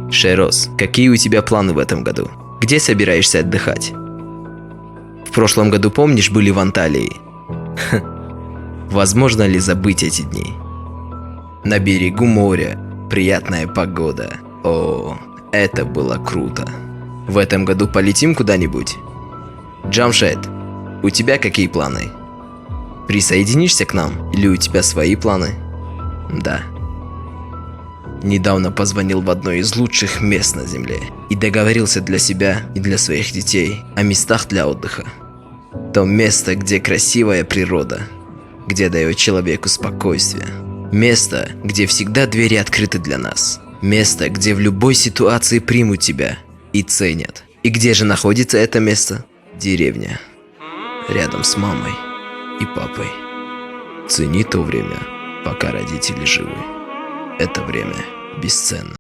Шейрос, какие у тебя планы в этом году? Где собираешься отдыхать? В прошлом году, помнишь, были в Анталии? Возможно ли забыть эти дни? На берегу моря, приятная погода. О, это было круто. В этом году полетим куда-нибудь? Джамшед, у тебя какие планы? Присоединишься к нам или у тебя свои планы? Да. Недавно позвонил в одно из лучших мест на Земле и договорился для себя и для своих детей о местах для отдыха. То место, где красивая природа, где дает человеку спокойствие. Место, где всегда двери открыты для нас. Место, где в любой ситуации примут тебя и ценят. И где же находится это место? Деревня. Рядом с мамой и папой. Цени то время, пока родители живы. Это время бесценно.